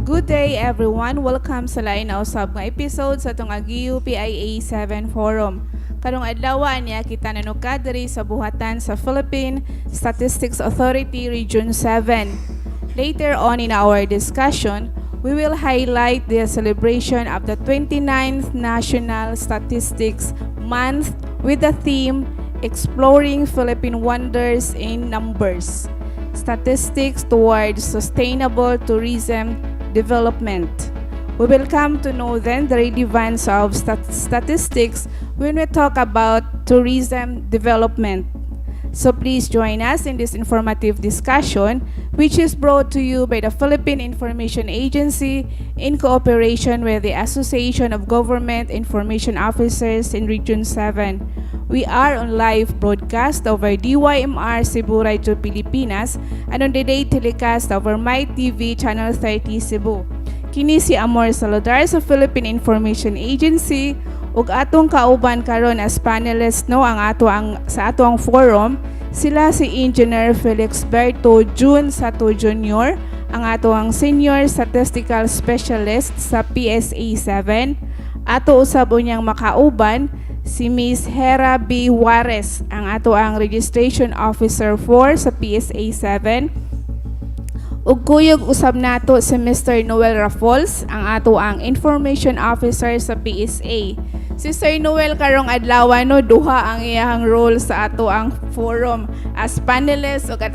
Good day everyone! Welcome sa lain na usab nga episode sa itong AGIO-PIA Forum. Karong adlaw niya kita nanukad diri sa buhatan sa Philippine Statistics Authority Region 7. Later on in our discussion, we will highlight the celebration of the 29th National Statistics Month with the theme Exploring Philippine Wonders in Numbers. Statistics towards Sustainable Tourism Development. We will come to know then the relevance of statistics when we talk about tourism development. So please join us in this informative discussion, which is brought to you by the Philippine Information Agency in cooperation with the Association of Government Information Officers in Region 7. We are on live broadcast over DYMR Cebu Radio Pilipinas and on the day telecast over MyTV Channel 30 Cebu. Kini si Amor Saludar sa Philippine Information Agency ug atong kauban karon as panelist sa ato ang forum sila si Engineer Felix Berto Jun Sato Jr., ang ato ang Senior Statistical Specialist sa PSA 7. Ato usab unyang makauban si Ms. Hera B. Juarez, ang ato ang Registration Officer 4 sa PSA 7. Ug kuyog usab nato si Mr. Noel Rafols, ang ato ang Information Officer sa PSA. Si Sir Noel karong adlaw duha ang iyang role sa ato ang forum as panelist ug at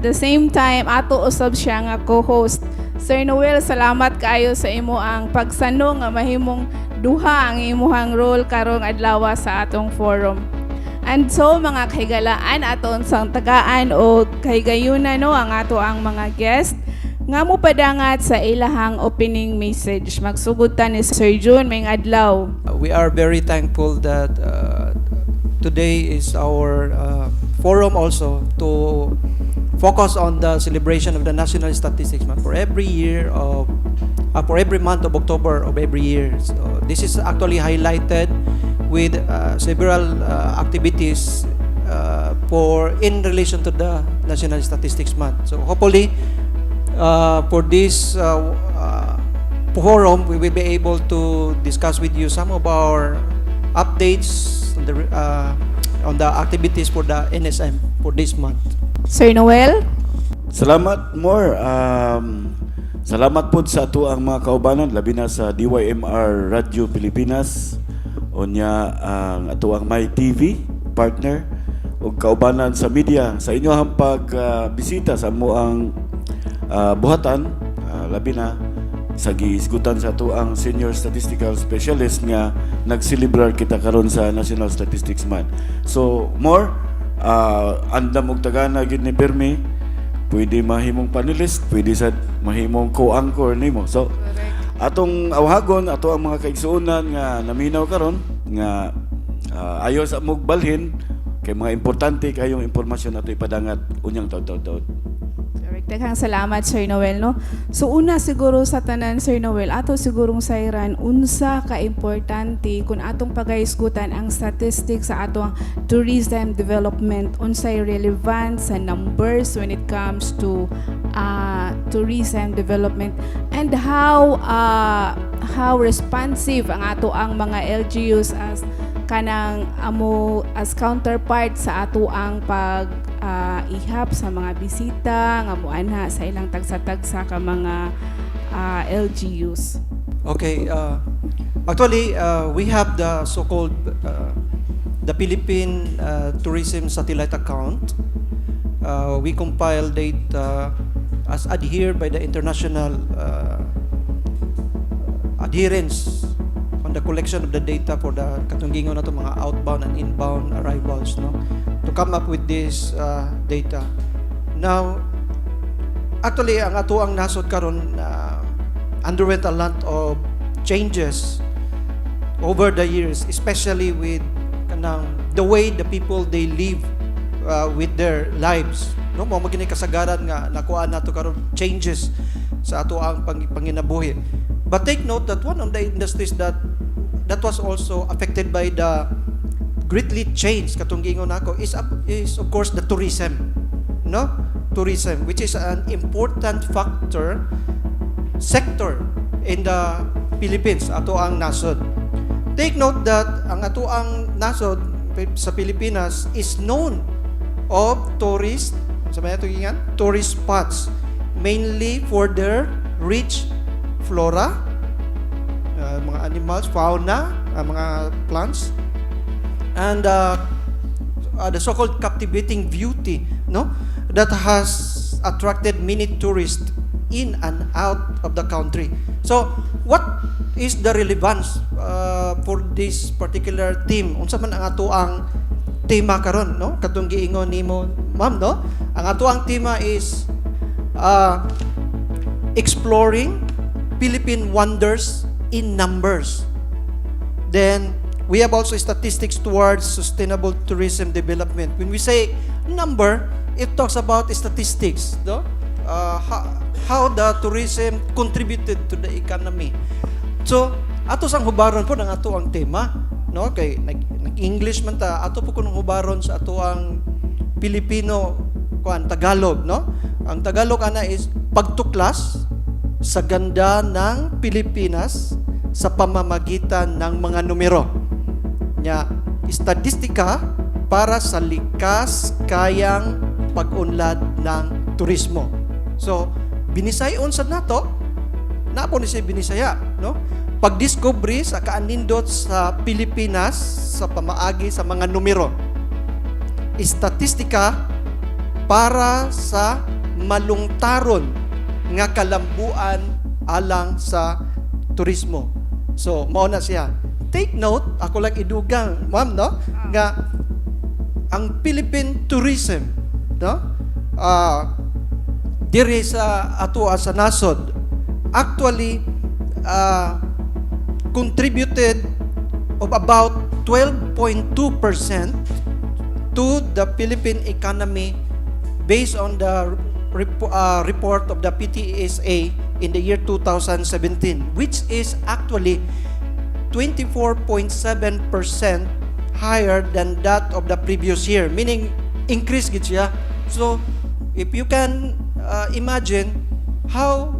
the same time ato usab siya nga co-host. Sir Noel, salamat kaayo sa imo ang pagsano nga mahimong duha ang imuhang role karong adlaw sa atong forum. And so mga kahigalaan aton sang tagaan o kahigayuna ang ato ang mga guest nga mo padangat sa ilahang opening message. Magsugutan ni Sir Jun may adlaw. We are very thankful that today is our forum also to focus on the celebration of the National Statistics Month for every month of October of every year. So this is actually highlighted with several activities in relation to the National Statistics Month. So hopefully for this forum, we will be able to discuss with you some of our updates on the activities for the NSM for this month. Sir Noel? Salamat more. Salamat po sa ato ang mga kaubanan, labi na sa DYMR Radio Pilipinas, o niya ang ato ang MyTV partner, o kaubanan sa media, sa inyo ang pagbisita sa mo ang buhatan, labi na sa giisgutan sa ato ang Senior Statistical Specialist nga nag-celebrar kita karon sa National Statistics Month. So, more, andam og tagana gid ni Permi, pwede mahimong panelist, pwede sa mahimong co-anchor nimo. So atong awhagon ato ang mga kaigsuonan nga naminaw karon nga ayo sa mugbalhin kay mga importante kayong impormasyon ato ipadangat unyang taud-taud. Daghang salamat Sir Noel So una siguro sa tanan Sir Noel ato sigurong sayran unsa ka importante kun atong pagahisgutan ang statistics sa atong tourism development, unsay relevance sa numbers when it comes to tourism development, and how responsive ang ato ang mga LGUs as kanang as counterpart sa ato ang ihap sa mga bisita nga moanha sa ilang tagsa-tagsa ka mga LGUs. Okay, actually we have the so-called the Philippine Tourism Satellite Account. We compile data as adhered by the international adherence on the collection of the data for the katunggingon nato mga outbound and inbound arrivals, to come up with this data. Now, actually ang ato ang nasod karon underwent a lot of changes over the years, especially with the way the people they live with their lives. No, mo magini kasagaran nga nakuha nato karon changes sa ato ang panginabuhi. But take note that one of the industries that was also affected by the greatly changed katong giingon nako is of course the tourism. No? Tourism, which is an important sector in the Philippines, ato ang nasod. Take note that ang ato ang nasod sa Pilipinas is known of tourist spots, mainly for their rich flora, mga animals, fauna, mga plants, and the so-called captivating beauty, no, that has attracted many tourists in and out of the country. So, what is the relevance for this particular theme? Unsa man ang ato ang tema karon, no? Katong giingon nimo, ma'am, no? Ang ato ang tema is exploring Philippine wonders in numbers. Then we have also statistics towards sustainable tourism development. When we say number, it talks about statistics, no? How the tourism contributed to the economy. So, ato sang hubaron po ng ato ang tema, no? Kay nag-English man ta, ato po kunong hubaron sa ato ang Pilipino Tagalog, no? Ang Tagalog ana is pagtuklas sa ganda ng Pilipinas sa pamamagitan ng mga numero. Nya, statistika para sa likas kayang pag-unlad ng turismo. So, binisayon sa nato, napo ni siya binisaya, no? Pagdiscovery sa kaanindot sa Pilipinas sa pamaagi sa mga numero. Statistika para sa malungtaron nga kalambuan alang sa turismo. So, mao na siya. Take note, ako lang idugang, ma'am, no? Nga ang Philippine tourism, no? Diri sa ato sa nasod actually contributed of about 12.2% to the Philippine economy based on the report of the PSA in the year 2017, which is actually 24.7% higher than that of the previous year, meaning increase gid siya. So if you can imagine how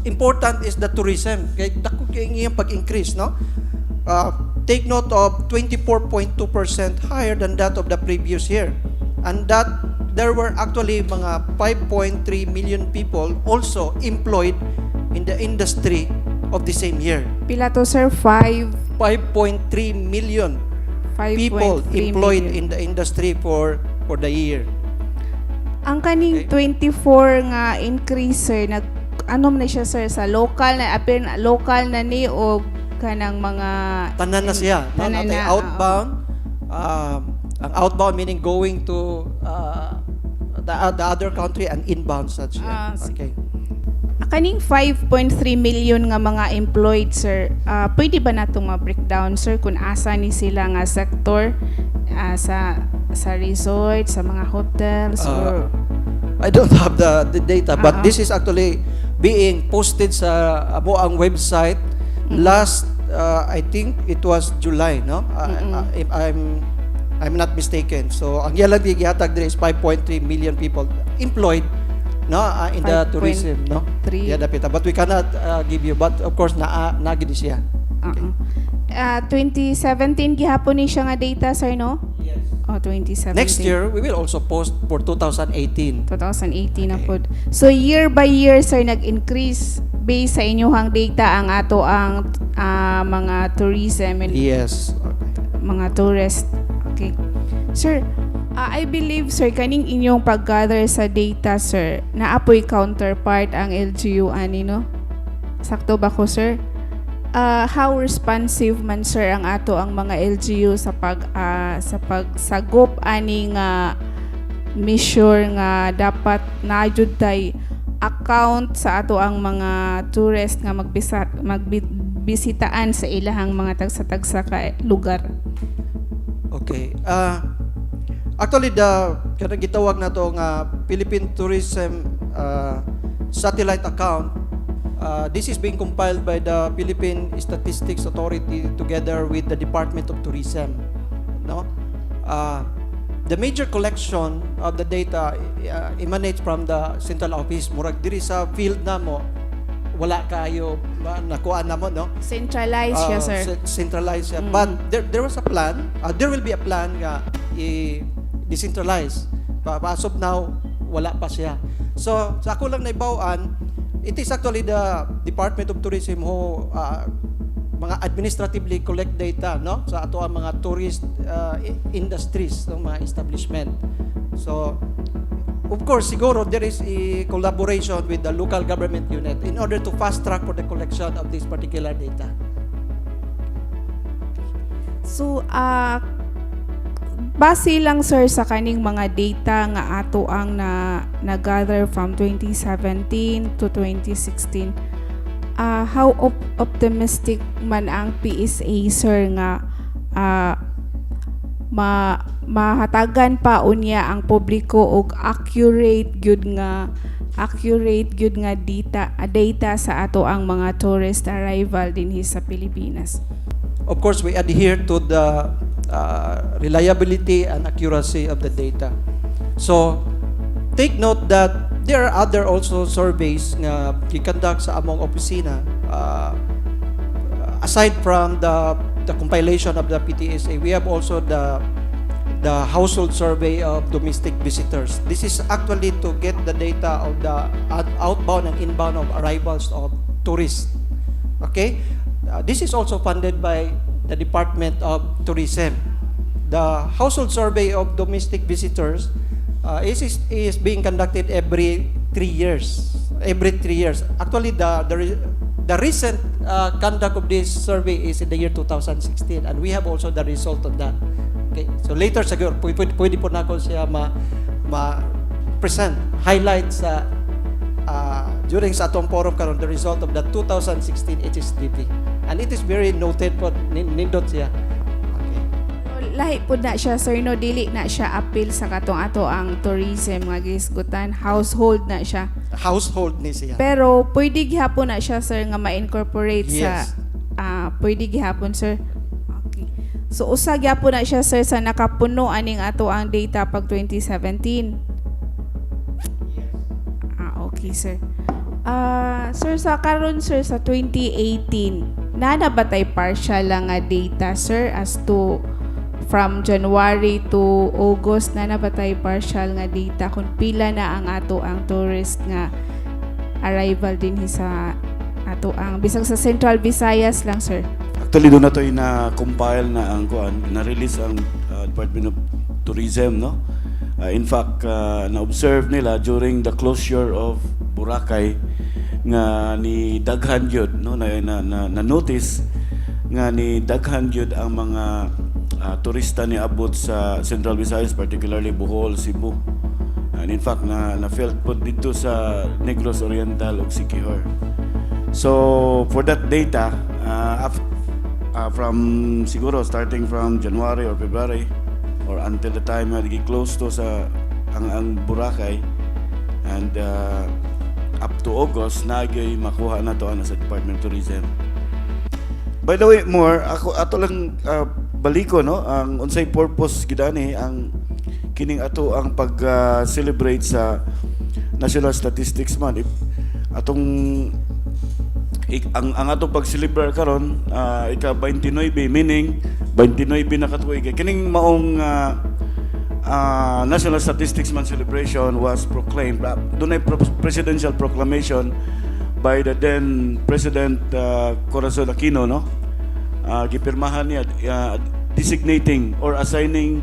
important is the tourism, kay dako kay iyang pag-increase, no? Take note of 24.2% higher than that of the previous year, and that there were actually mga 5.3 million people also employed in the industry of the same year. Pila to, sir? 5.3 million people employed in the industry for the year. Ang kaning 24 nga increase, sir, ano man na siya, sir, sa local na appear na local na ni o kanang mga tanan na siya, no? Tanan na, Outbound. Ang outbound meaning going to the other country, and inbound such. Okay. Kaning 5.3 million nga mga employed, sir, pwede ba natong ma-breakdown, sir, kung asa ni sila nga sector, sa resort, sa mga hotels, or I don't have the data, but this is actually being posted sa amo ang website last I think it was July, no? If I'm not mistaken. So ang yalang gihatag there is 5.3 million people employed, no, in the tourism, no? Yeah, dapita. But we cannot give you, but of course na gid siya. Okay. 2017 gihapon ni siya nga data, sir, no? Yes. Oh, 2017. Next year we will also post for 2018. 2018 na pod. So year by year, sir, nag-increase based sa inyong data ang ato ang mga tourism and Yes. Okay. mga tourist. Okay. Sir, I believe, sir, kaning inyong pag-gather sa data, sir, naapoy counterpart ang LGU ani, no? Sakto ba ko, sir? How responsive man, sir, ang ato ang mga LGU sa pagsagop ani nga measure nga dapat naajud tay account sa ato ang mga tourist nga magbisitaan sa ilahang mga tagsa-tagsa ka lugar. Okay. Actually, kanang gitawag na to nga Philippine Tourism satellite account. This is being compiled by the Philippine Statistics Authority together with the Department of Tourism. No? The major collection of the data emanates from the central office. Murag diri sa field na mo, wala kayo nakuha na mo, no? Centralized siya, sir. Centralized siya. But there was a plan, there will be a plan nga i-decentralize. As of now, wala pa siya. So, sa ako lang naibawaan, it is actually the Department of Tourism who mga administratively collect data, no, sa ato ang mga tourist industries ng mga establishment. So of course siguro there is a collaboration with the local government unit in order to fast track for the collection of this particular data. So base lang, sir, sa kaning mga data nga ato ang na-gather from 2017 to 2016, how optimistic man ang PSA, sir, nga mahatagan pa unya ang publiko og accurate gyud nga data sa ato ang mga tourist arrival dinhi sa Pilipinas? Of course, we adhere to the reliability and accuracy of the data. So take note that there are other also surveys nga gikonduct sa among opisina aside from the compilation of the PTSA. We have also the household survey of domestic visitors. This is actually to get the data of the outbound and inbound of arrivals of tourists. Okay, this is also funded by the Department of Tourism. The household survey of domestic visitors is being conducted every 3 years. Every 3 years. Actually, the recent conduct of this survey is in the year 2016, and we have also the result of that. Okay, so later siguro pwede po na ako siya ma-present, highlight sa during sa atong forum karon the result of the 2016 HSDP, and it is very noted po, nindot siya. Lahi po na siya, sir, no, dili na siya appeal sa katong ato ang tourism nga gisgutan, household na siya. Household ni siya. Pero pwede gihapon na siya, sir, nga ma-incorporate Yes. sa pwede gihapon, sir. Okay. So usa gyapon na siya, sir, sa nakapuno aning ato ang data pag 2017. Okay, sir. Sir, sa karon, sir, sa 2018, nanabatay partial lang nga data, sir, as to from January to August, na nabatay partial nga data kung pila na ang ato ang tourist nga arrival din sa ato ang bisag sa Central Visayas lang, sir. Actually, doon na ito na-compile na ang na-release ang Department of Tourism, no? In fact, na-observe nila during the closure of Boracay nga ni daghan yun, no? Na-notice nga ni daghan yun ang mga turista ni abot sa Central Visayas, particularly Bohol, Cebu. And in fact, na-felt po dito sa Negros Oriental ug Siquijor. So, for that data, from siguro starting from January or February or until the time na close to sa ang Boracay, and up to August, nagyoy makuha na to sa Department of Tourism. By the way, more ato lang baliko, no, ang unsay purpose gidani ang kining ato ang pag-celebrate sa National Statistics Month. Atong ang atong pag-celebrate karon ika 29, meaning 29 na katuig kining maong National Statistics Month celebration was proclaimed. Dunay presidential proclamation by the then President Corazon Aquino, no? Gipirmahan niya designating or assigning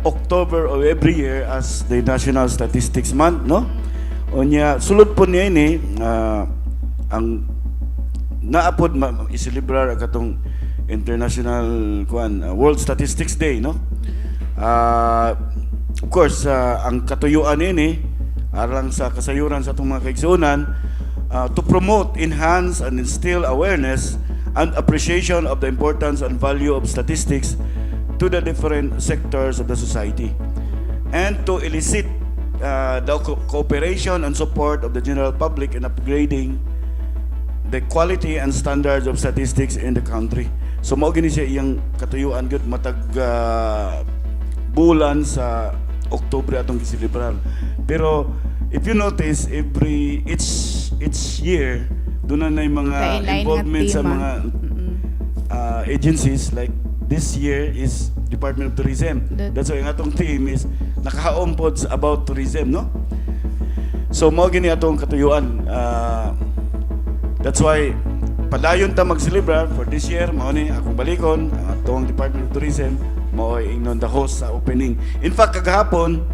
October of every year as the National Statistics Month, no? Unya sulod po niya ini ang naapod i-celebrar katong International World Statistics Day, no? Of course, ang katuyuan ini alang sa kasayuran sa itong mga kaigsunan, to promote, enhance, and instill awareness and appreciation of the importance and value of statistics to the different sectors of the society, and to elicit the cooperation and support of the general public in upgrading the quality and standards of statistics in the country. So mao gini siya iyang katuyuan gud matag bulan sa Oktubre atong giselebrar. Pero if you notice, each year doon na mga Lain-lain nga involvement sa tema. mga agencies. Like this year is Department of Tourism. That's why ang atong team is nakahaom pod sa about tourism, no? So mao gini atong katuyuan. That's why padayon ta mag-celebrar for this year. Mao ni akong balikon ang atong Department of Tourism mao ay ingnon the host sa opening. In fact, kagahapon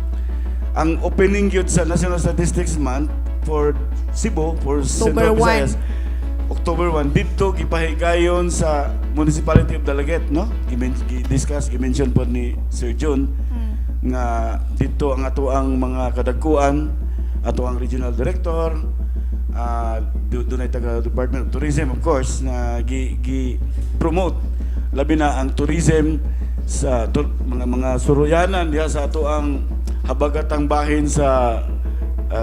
ang opening yun sa National Statistics Month for Cebu, for Central October 1. Visayas, October 1, dito gipahigayon sa Municipality of Dalaget, no? I-mention po ni Sir June nga dito ang ato ang mga kadagkuan, ato ang regional director, doon ay taga Department of Tourism, of course, na gi-promote labi na ang tourism sa mga suruyanan diha sa ato ang habagatang bahin sa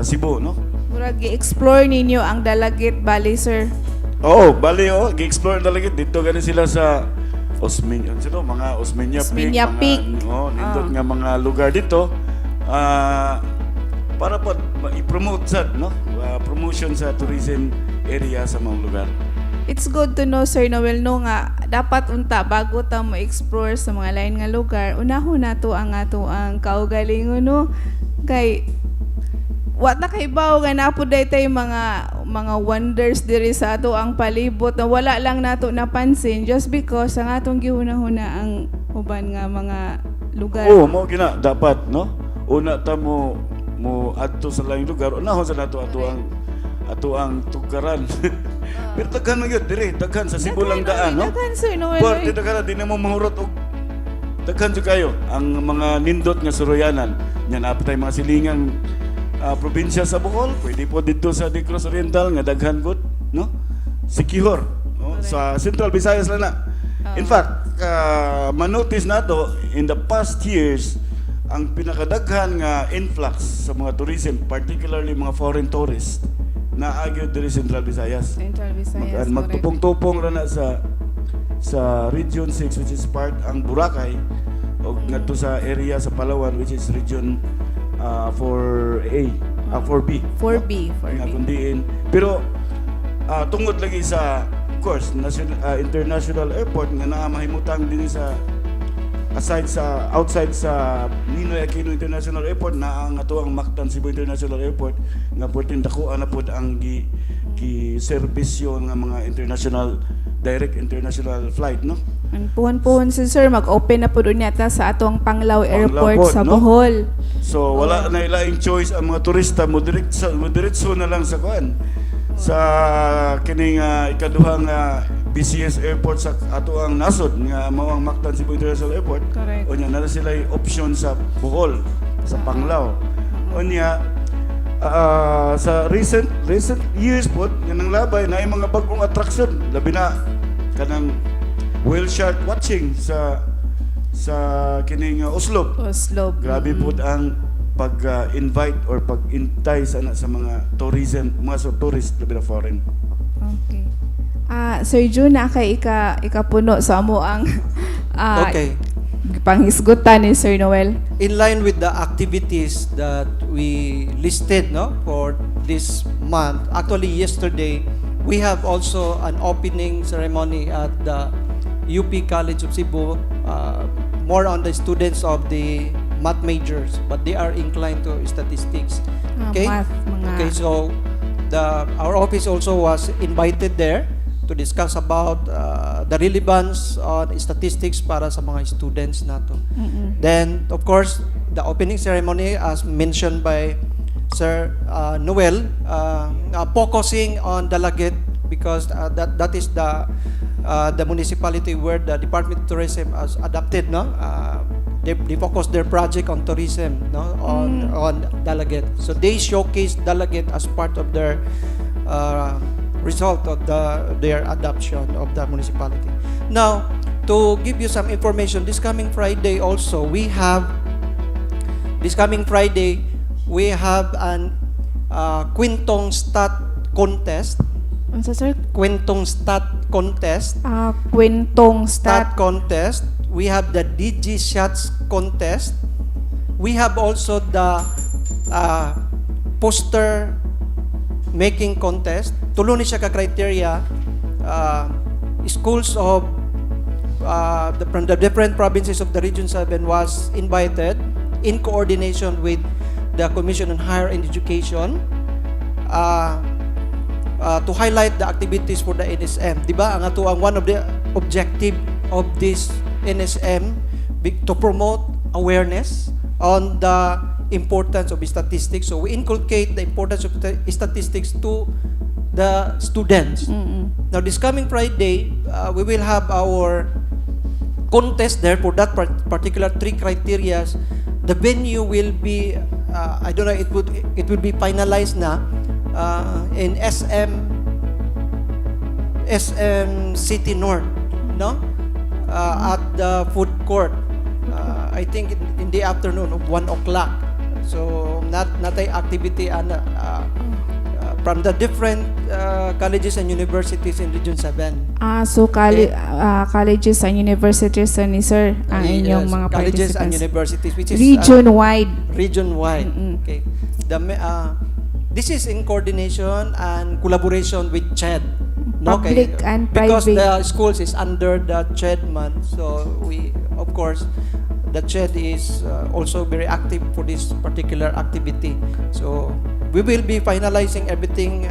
Cebu, no? Murag gi-explore ninyo ang Dalagit Valley, sir. Oo, bali gi-explore Dalagit dito gani sila sa Osmeña, mga Osmeña Osmeña Peak. nindot nga mga lugar dito. Para po i-promote sad, no? Promotion sa tourism area sa mga lugar. It's good to know, Sir Noel, no nga dapat unta bago ta mo explore sa mga lain nga lugar, unahon nato ang ato ang kaugalingon, no? Kay wa ta kay bawo nga napud tay mga wonders diri sa ato ang palibot na wala lang nato napansin just because ang atong gihuna-huna ang uban nga mga lugar. Oo, mo gina dapat, no? Una ta mo adto sa laing lugar, unahon sa nato ato ang tugaran. Pero daghan man gyud diri, daghan sa Cebu lang daan, no? Daghan, Sir Noel. Por dito ka na di na mo mahurot og daghan jud kayo ang mga nindot nga suroyanan. Nya na tay mga silingang probinsya sa Bohol, pwede po dito sa Negros Oriental nga daghan gud, no? Sikihor, no? Sa Central Visayas lang na. In fact, manotice nato in the past years ang pinakadaghan nga influx sa mga tourism, particularly mga foreign tourists, na agyo diri Central Visayas. Central Visayas. Magtupong-tupong ra na sa Region 6, which is part ang Boracay, o ngadto sa area sa Palawan, which is Region 4A, 4B. 4B. Nga kundiin. Pero tungod lagi sa, of course, international airport nga naa mahimutang din sa outside sa Ninoy Aquino International Airport na ang ato ang Mactan Cebu International Airport nga porting dakuan na pod ang gi-serbisyo nga mga direct international flight, no? Ang puhon-puhon si sir, mag-open na po doon yata sa atong Panglao Airport po, sa no? Bohol. So wala na ilaing choice ang mga turista, mo diretso na lang sa kuan. Sa kining ikaduhang BCS airport sa ato ang nasod nga mao ang Mactan Cebu International Airport. Correct. Onya na sila option sa Bohol, sa Panglao. Onya sa recent years po nga nang labay na ay mga bagong attraction, labi na kanang whale shark watching sa kining Oslo. Grabe po ang pag-invite or pag-intay sana sa mga tourism, mga tourist labi na foreign. Okay. Sir June, na kay ikapuno sa amo ang Okay. panghisgutan ni Sir Noel. In line with the activities that we listed, no, for this month, actually yesterday we have also an opening ceremony at the UP College of Cebu, more on the students of the math majors, but they are inclined to statistics. Okay? Math, Okay, so our office also was invited there to discuss about the relevance on statistics para sa mga students nato. Then, of course, the opening ceremony, as mentioned by Sir Noel, focusing on Dalaget because that is the municipality where the Department of Tourism has adopted, no? they focus their project on tourism, no, on delegate. So they showcase delegate as part of their result of their adoption of the municipality. Now, to give you some information, this coming Friday also we have an Kwentong Stat contest. Ano sa sir? Kwentong Stat contest. Kwentong stat. Contest. We have the DG Shots contest. We have also the poster making contest. Tulo ni siya ka criteria. Schools of from the different provinces of the Region 7 was invited in coordination with the Commission on Higher Education to highlight the activities for the NSM. Diba? Ang ato ang one of the objective of this NSM to promote awareness on the importance of statistics. So we inculcate the importance of statistics to the students. Now this coming Friday, we will have our contest there for that particular 3 criteria. The venue will be I don't know, it would be finalized na in SM City North, no? At the food court. I think in the afternoon of 1 o'clock. So natay activity from the different colleges and universities in Region 7. So colleges and universities ni sir ang inyong mga colleges and participants. universities, which is Region-wide. Region-wide. Okay. This is in coordination and collaboration with CHED. Public and because private. the schools is under the CHED month, so we, of course, the CHED is also very active for this particular activity. So we will be finalizing everything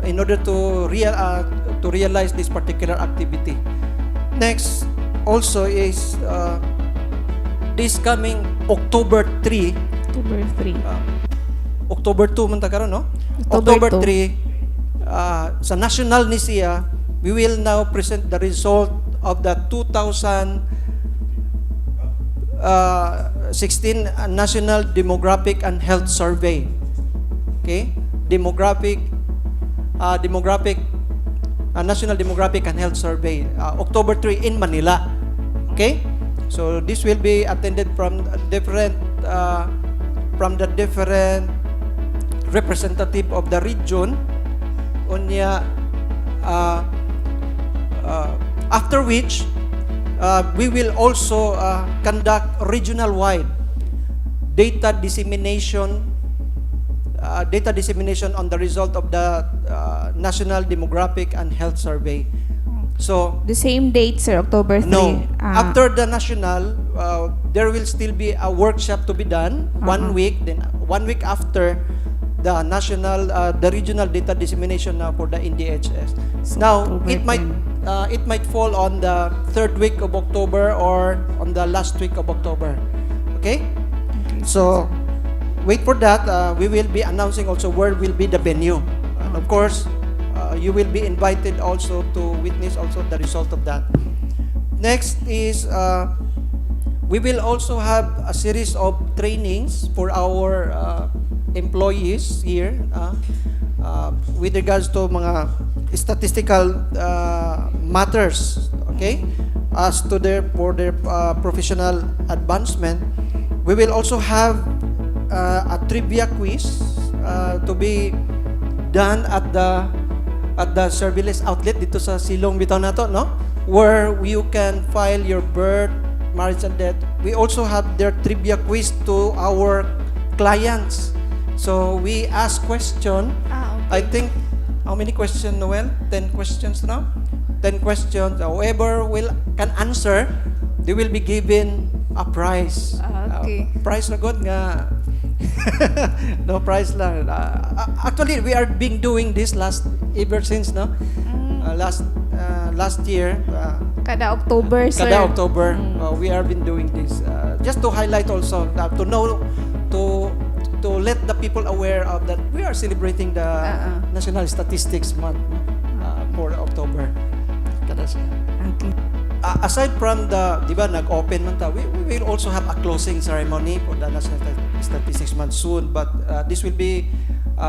in order to realize this particular activity. Next, also is this coming October 3. October 3. October 2 man ta karon, no? October October 3 sa National ni siya, we will now present the result of the 2016 National Demographic and Health Survey. Okay? National Demographic and Health Survey, October 3 in Manila. Okay? So this will be attended from different representative of the region. Unya, after which we will also conduct regional-wide data dissemination on the result of the National Demographic and Health Survey. So The same date, sir, October 3. no, after the national, there will still be a workshop to be done 1 week. Then 1 week after the national, the regional data dissemination for the NDHS. Now it might fall on the 3rd week of October or on the last week of October. Okay? So wait for that. We will be announcing also where will be the venue, and of course, you will be invited also to witness also the result of that. Next is we will also have a series of trainings for our employees here with regards to mga statistical matters, okay, as to their professional advancement. We will also have a trivia quiz to be done at the surveillance outlet dito sa Silong Bitaw nato, no, where you can file your birth, marriage and death. We also have their trivia quiz to our clients. So we ask question. I think, how many questions, Noel? 10 questions now? 10 questions. Whoever can answer, they will be given a prize. Okay. Prize na good nga. No prize lang. Actually, we are being doing this ever since, no? Last year. Kada October, sir. Kada October, we are been doing this. Just to highlight also, to know, to let the people aware of that we are celebrating the National Statistics Month for October. Kada siya. Okay. aside from the, di ba, nag-open man ta, we will also have a closing ceremony for the National Statistics Month soon, but this will be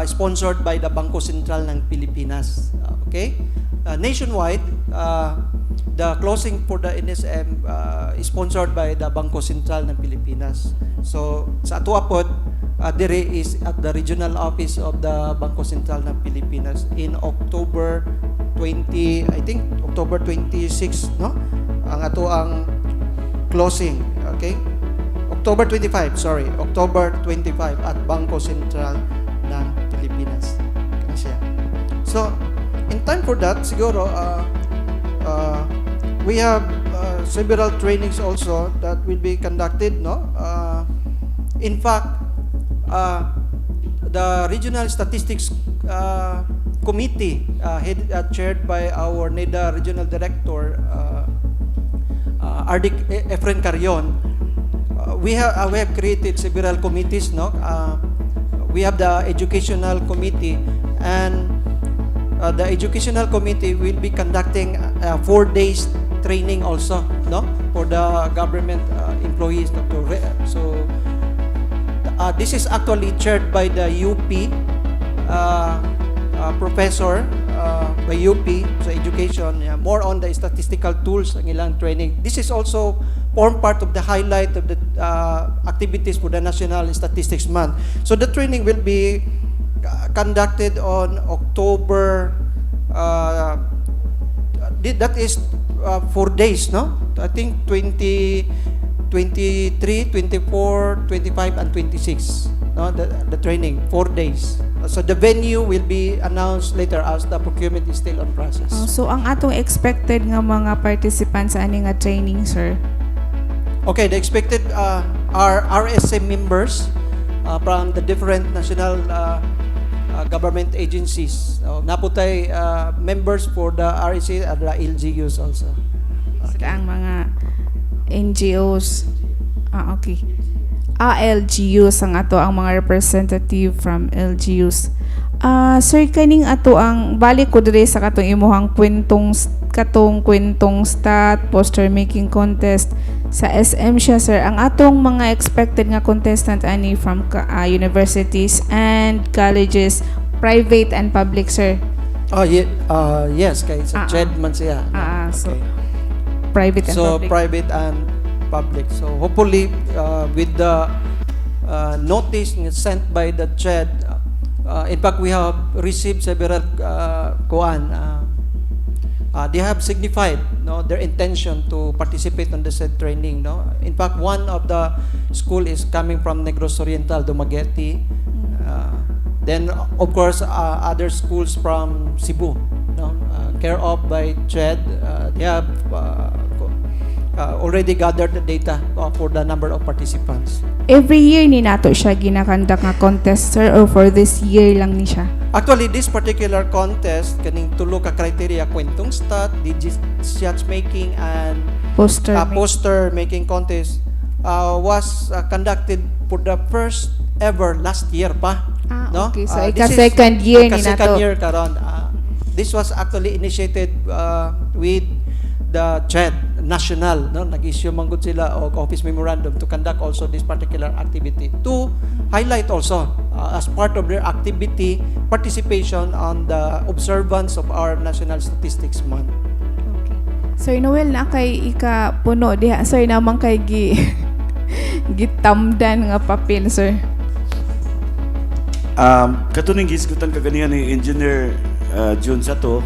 sponsored by the Bangko Sentral ng Pilipinas. Okay? Nationwide, the closing for the NSM is sponsored by the Bangko Sentral ng Pilipinas. So, sa ato pod, dire is at the regional office of the Bangko Sentral ng Pilipinas in October 20, I think October 26, no? Ang ato ang closing, okay? October 25 at Bangko Sentral ng Pilipinas. Kaya siya. So, in time for that, siguro, we have several trainings also that will be conducted, no? In fact, the Regional Statistics Committee, chaired by our NEDA Regional Director, Ardic Efren Carion, we have created several committees, no? We have the Educational Committee, and the Educational Committee will be conducting 4 days training also, no? For the government employees. So, this is actually chaired by the UP professor by UP sa education, more on the statistical tools ang ilang training. This is also form part of the highlight of the activities for the National Statistics Month. So the training will be conducted on October, that is 4 days, no? I think 23, 24, 25, and 26. No, the training, 4 days. So the venue will be announced later as the procurement is still on process. So ang atong expected nga mga participants sa ani nga training, sir? Okay, the expected are RSA members from the different national government agencies. Naputay members for the RSA at the LGUs also. Sila ang mga NGOs. Okay. LGUs ang ato ang mga representative from LGUs. Sir, kaning ato ang balik ko dire sa katong imuhang kwentong stat poster making contest sa SM siya, sir. Ang atong mga expected nga contestant ani from universities and colleges, private and public, sir. Yes, kay sa CHED man siya. So private and public. Private and public. So hopefully with the notice sent by the CHED, in fact we have received several they have signified, no, their intention to participate on the said training, no. In fact, one of the school is coming from Negros Oriental, Dumaguete. Then of course other schools from Cebu, no, care of by CHED. They have already gathered the data for the number of participants. Every year ni nato siya ginakandak nga contest, sir, or for this year lang ni siya? Actually, this particular contest, kaning tulo ka criteria, kwentong stat, digit shots making, and poster making contest, was conducted for the first ever last year pa. No? Okay. So, ika-second year ni nato. Ika-second year karon. This was actually initiated with the CHED national, no, nag-issue man gud sila og office memorandum to conduct also this particular activity to highlight also as part of their activity participation on the observance of our National Statistics Month. Okay. Sir Noel, na kay ika puno diha, sir, namang kay gitamdan nga papel, sir. Katuning gisgutan kaganihan ni Engineer June Sato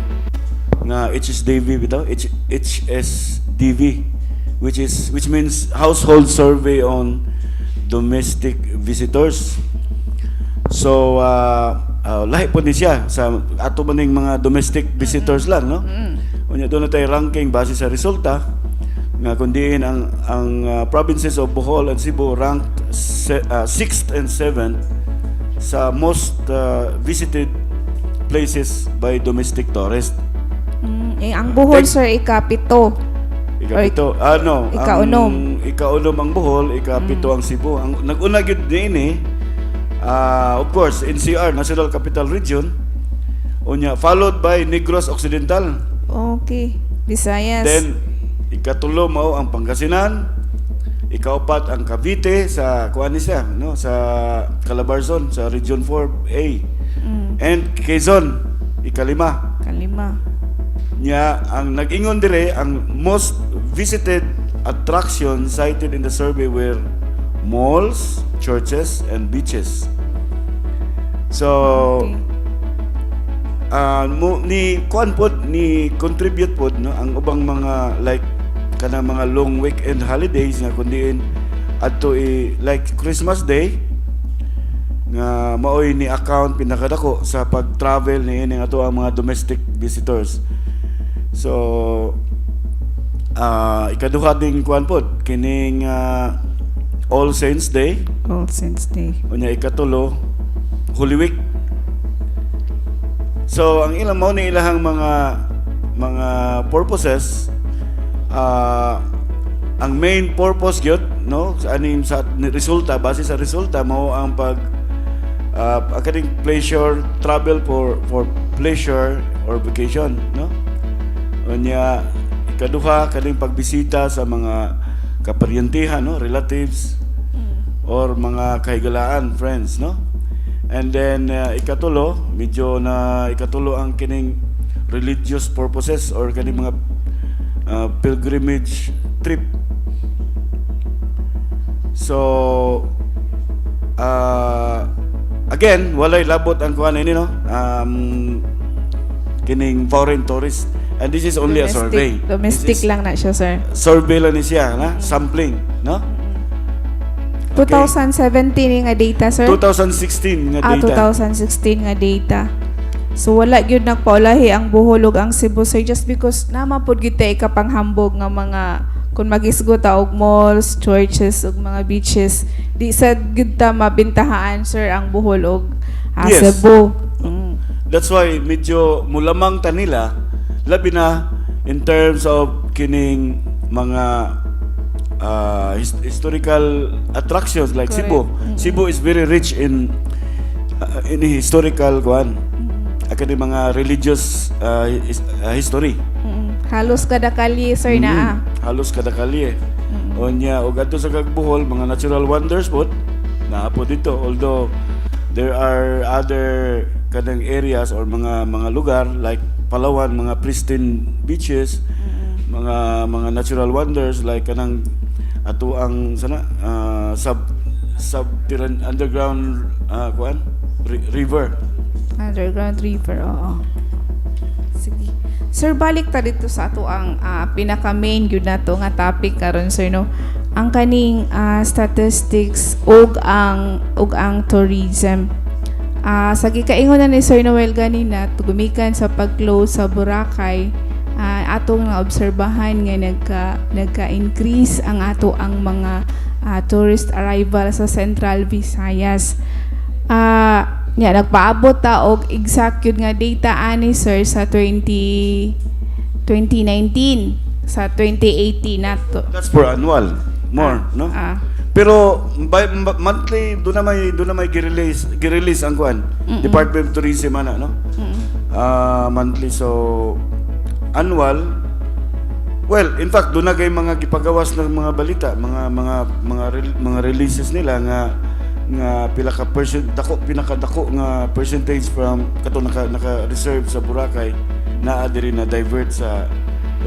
nga HSDV bitaw, HSDV, which means household survey on domestic visitors. So lahi po ni siya sa ato maning mga domestic visitors lang, no? Unya doon na tayo ranking base sa resulta nga kundiin ang provinces of Bohol and Cebu ranked 6th and 7th sa most visited places by domestic tourists. Ang Bohol, sir, ikapito. Ikapito. Ikaunom. Ikaunom ang Bohol, ikapito ang Cebu. Ang nag-una gyud niini, of course, NCR, National Capital Region. Unya followed by Negros Occidental. Okay. Visayas. Then Ikatulo mao ang Pangasinan. Ikaapat ang Cavite sa kuan siya, no, sa Calabarzon sa Region 4A. And Quezon ikalima. Kalima. Nya ang nag-ingon dire ang most visited attraction cited in the survey were malls, churches, and beaches. So ni kuan pod ni contribute pod, no, ang ubang mga like kanang mga long weekend holidays nga kundiin adto like Christmas Day nga maoy ni account pinakadako sa pag-travel ni ini ato ang mga domestic visitors. So ikaduha ding kuan pod kining All Saints Day. All Saints Day. Unya ikatulo Holy Week. So ang ilang mao ni ilahang mga purposes, ang main purpose gyud, no, sa aning sa resulta, base sa resulta mao ang pag akading pleasure travel for pleasure or vacation, no. Unya ikaduha kaning pagbisita sa mga kaparyentihan, no, relatives or mga kahigalaan, friends, no. And then ikatulo ikatulo ang kining religious purposes or kaning mga pilgrimage trip. So again, walay labot ang kuan ini, no, kining foreign tourist, and this is only a survey. Domestic lang na siya, sir. Survey lang ni siya, na sampling, no. 2017 nga data, sir. 2016 nga data. 2016 nga data. So wala gyud nagpaulahi ang Bohol ug ang Cebu, sir, just because naman pud gid tay kapanghambog nga mga kung magisgo ta og malls, churches ug mga beaches, di sad gid ta mabintahaan, sir, ang Bohol ug Yes. Cebu. That's why medyo mulamang ta nila labi na in terms of kining mga historical attractions like Correct. Cebu. Cebu is very rich in historical kuan. Akadi mga religious history. Halos kada kalye, sir, naa. Halos kada kalye. Onya og adto sa Kagbuhol mga natural wonders pod naa po dito, although there are other kanang areas or mga lugar like Palawan, mga pristine beaches, mga natural wonders like kanang ato ang sana subterranean underground kuan river. Underground river, oo. Sige. Sir, balik ta dito sa ato ang pinaka-main yun na to nga topic karon, sir, no? Ang kaning statistics ug ang tourism. Sa gikaingon na ni Sir Noel ganina, gumikan sa pag-close sa Boracay, atong naobserbahan nga nagka-increase ang ato ang mga tourist arrival sa Central Visayas. Nagpaabot ta og exact yun nga data ani, sir, sa 2019 sa 2018 nato. That's for annual, more, no? Pero by monthly do na may gi-release ang kuan. Department of Tourism ana, no? Monthly, so annual. Well, in fact, do na kay mga gipagawas ng mga balita, mga releases nila nga pila ka pinakadako nga percentage from kato naka-reserve sa Boracay naa diri na divert sa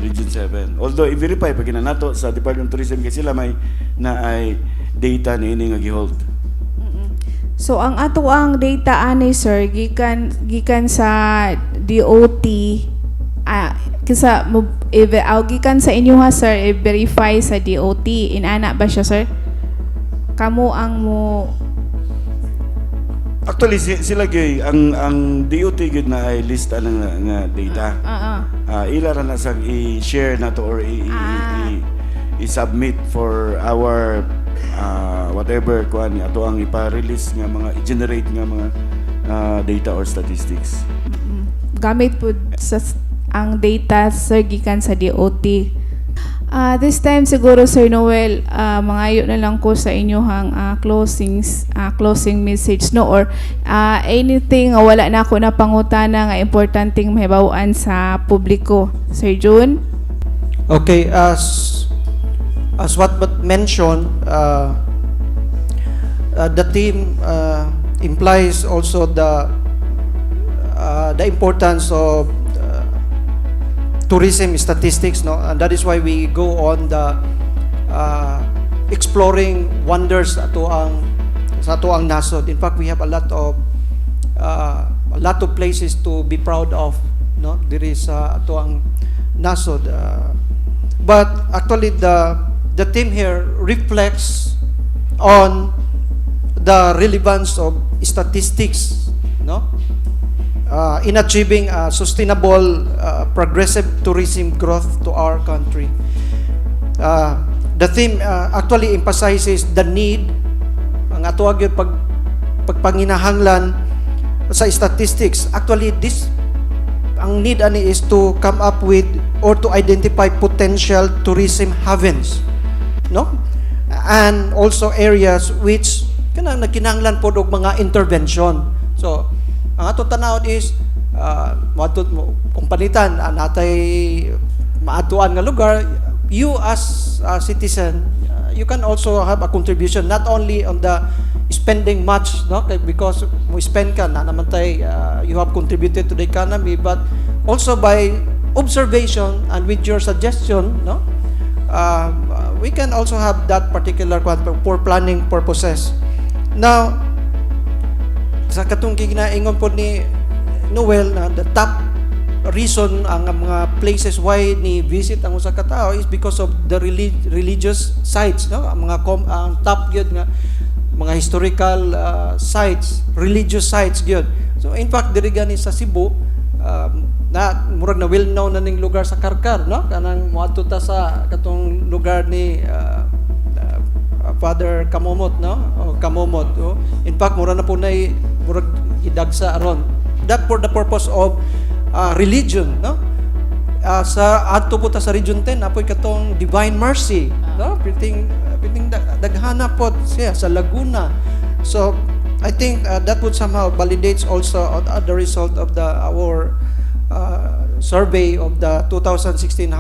Region 7. Although i-verify pag nato sa Department of Tourism kay sila may naay data ni ini nga gi-hold. So ang ato ang data ani, sir, gikan sa DOT, gikan sa inyo ha, sir, i-verify sa DOT. Inana ba siya, sir? Kamo ang mo. Actually sila gyud ang DOT gyud na ay lista ng nga data. Ila ra na sang i-share nato or i-submit for our whatever kuan ato ang ipa-release nga mga i-generate nga mga data or statistics. Gamit po sa ang data, sir, gikan sa DOT. This time siguro, Sir Noel, mangayo na lang ko sa inyohang closing message, no, or anything wala na ako na pangutana nga importanteng mahibawaan sa publiko, Sir June. Okay, as what mentioned, the theme implies also the importance of tourism statistics, no, and that is why we go on the exploring wonders sa atoang nasod. In fact, we have a lot of places to be proud of, no, diri sa atoang nasod. But actually, the theme here reflects on the relevance of statistics, no, in achieving sustainable, progressive tourism growth to our country. The theme actually emphasizes the need, ang atuag yung pagpanginahanglan sa statistics. Actually, ang need ani is to come up with or to identify potential tourism havens, no? And also areas which kanang nagkinahanglan pod og mga intervention. So, ang ato tanawon is kung panitan natay maatuan nga lugar, you as a citizen, you can also have a contribution not only on the spending much, no, because mo spend ka na naman tay you have contributed to the economy, but also by observation and with your suggestion, no, we can also have that particular for planning purposes. Now, sa katong ginaingon po ni Noel na the top reason ang mga places why ni visit ang usa ka tawo is because of the religious sites, no, ang mga ang top gyud nga mga historical sites, religious sites gyud. So in fact diri gani sa Cebu, na murag na well known na ning lugar sa Karkar, no, kanang moadto ta sa katong lugar ni Father Kamomot, no, o Kamomot, no? In fact mura na po nay murag idagsa aron that for the purpose of religion, no. Sa adto po ta sa Region 10 apoy katong Divine Mercy, no, piting daghana po siya sa Laguna. So I think that would somehow validates also the result of our survey of the 2016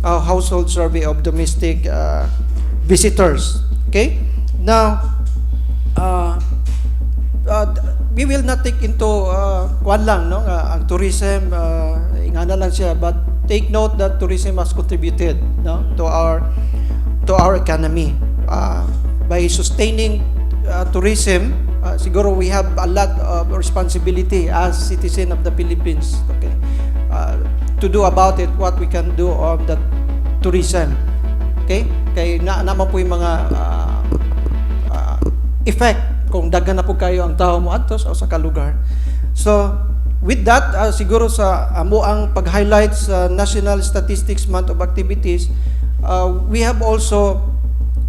household survey of domestic visitors. Okay, now we will not take into kwan lang, no, ang tourism ingana lang siya, but take note that tourism has contributed, no, to our economy by sustaining tourism. Siguro we have a lot of responsibility as citizen of the Philippines, okay, to do about it what we can do on the tourism. Okay, kay naman po yung mga effect kung daghan na po kayo ang tao mo adto sa kalugar. So with that, siguro sa amo ang pag-highlight sa National Statistics Month of Activities, we have also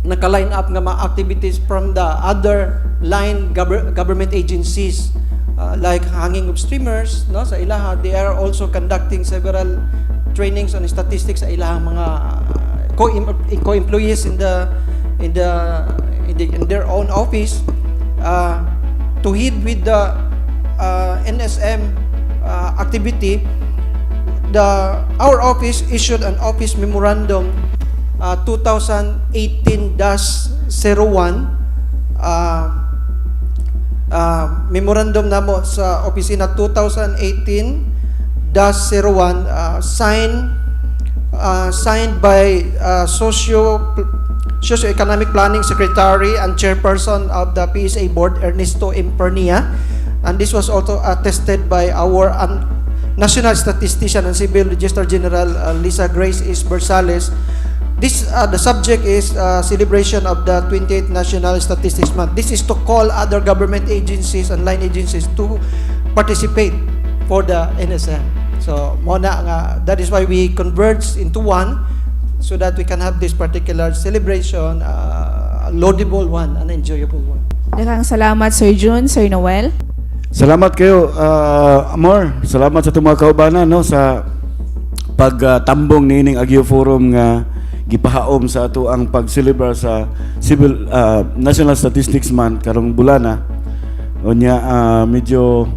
naka-line up nga mga activities from the other line government agencies, like hanging of streamers, no, sa ilaha. They are also conducting several trainings on statistics sa ilahang mga co-employees in their own office, to heed with the NSM activity. Our office issued an office memorandum 2018-01, memorandum namo sa opisina 2018-01, signed by Socio-Economic Planning Secretary and Chairperson of the PSA Board, Ernesto Impernia, and this was also attested by our National Statistician and Civil Register General Lisa Grace is Bersales. The subject is celebration of the 28th National Statistics Month. This is to call other government agencies and line agencies to participate for the NSM. So, that is why we converge into one, so that we can have this particular celebration, a laudable one, an enjoyable one. Daghang salamat Sir June, Sir Noel. Salamat kayo, Amor. Salamat sa mga kaubanan, no, sa pagtambong nining AGIO Forum nga gipahaom sa ato ang pag-celebrate sa National Statistics Month karong bulana. Unya medyo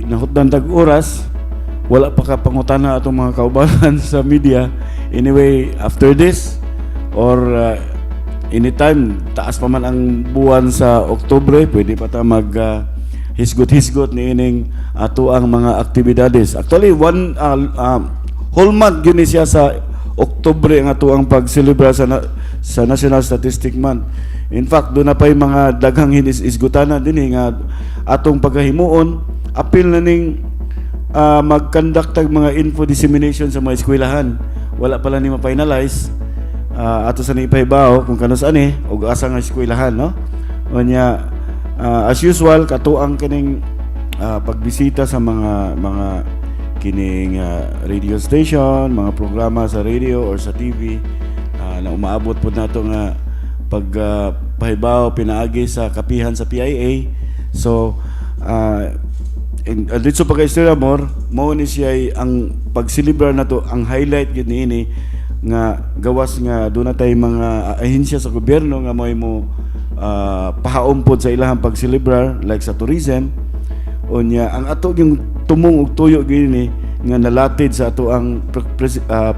nahutdan tag oras, wala pa ka pangutana atong mga kaubanan sa media. Anyway, after this or anytime taas pa man ang buwan sa Oktubre, pwede pa ta mag hisgot-hisgot ni ining ato ang mga aktibidades. Actually, one whole month gini siya sa Oktubre ang ato ang pag-celebrate sa National Statistic Month. In fact, doon na pa'y mga daghang hinis-isgutana din nga atong pagkahimuon, apil na ning mag-conduct tag mga info dissemination sa mga eskwelahan. Wala pala ni ma-finalize. Ato sa naipahibaw kung kanus ani o asa nga eskwelahan, no? Unya, as usual, katuang kining pagbisita sa mga kining radio station, mga programa sa radio or sa TV na umaabot po nato nga pagpahibaw pinaagi sa kapihan sa PIA. So dito pagka-istorya mo ni siya ang pag-celebrar nato ang highlight gid niini nga gawas nga doon na tayo mga ahensya sa gobyerno nga mo pahaom pod sa ilahang pag-celebrar like sa tourism. Unya ang ato yung tumong ug tuyo gini nga nalatid sa ato ang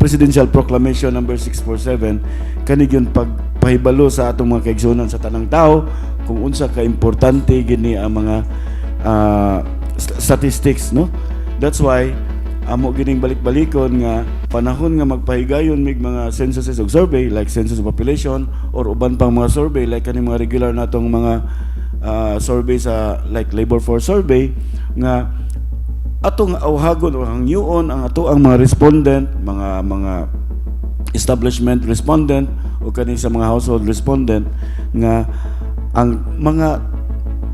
Presidential Proclamation number 647 kani gyud pagpahibalo sa atong mga kaigsunan sa tanang tao kung unsa ka importante gini ang mga statistics, no? That's why amo gining balik-balikon nga panahon nga magpahigayon mig mga censuses ug survey like census of population or uban pang mga survey like kaning mga regular natong mga survey sa like labor force survey nga atong awhagon o hangyoon ang ato ang mga respondent, mga establishment respondent o kani sa mga household respondent nga ang mga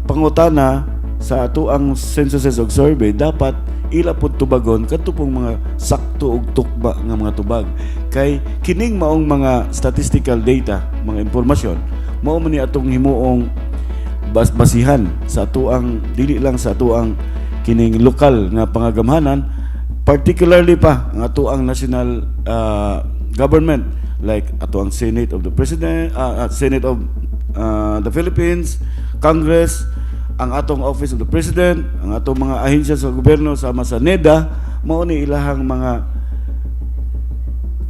pangutana sa ato ang censuses ug survey dapat ila pud tubagon kadto pong mga sakto ug tukba nga mga tubag kay kining maong mga statistical data, mga impormasyon mao man ni atong himuong basihan sa ato ang dili lang sa ato ang kining lokal nga pangagamhanan, particularly pa ang ato ang national government like ato ang Senate of the President, Senate of the Philippines, Congress, ang atong Office of the President, ang atong mga ahensya sa gobyerno sama sa NEDA, mao ni ilahang mga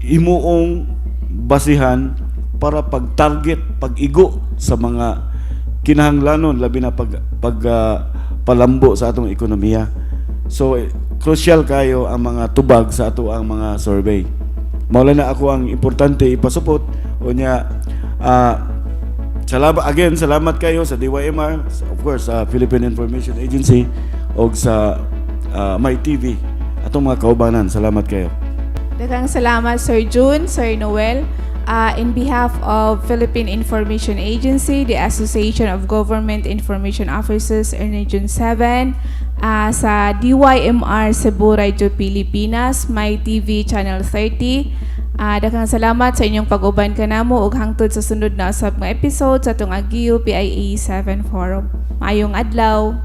himuong basihan para pag-target, pag-igo sa mga kinahanglanon labi na palambo sa atong ekonomiya. So crucial kayo ang mga tubag sa ato ang mga survey. Maula na ako ang importante ipasupot unya salamat kayo sa DYMR, of course sa Philippine Information Agency o sa MyTV atong mga kaubanan. Salamat kayo. Daghang salamat Sir June, Sir Noel. In behalf of Philippine Information Agency, the Association of Government Information Officers in Region 7, sa DYMR Cebu Radio Pilipinas, MyTV Channel 30, daghang salamat sa inyong pag-uban kanamo ug hangtod sa sunod na usab nga episode sa atong AGIO-PIA 7 Forum. Maayong adlaw.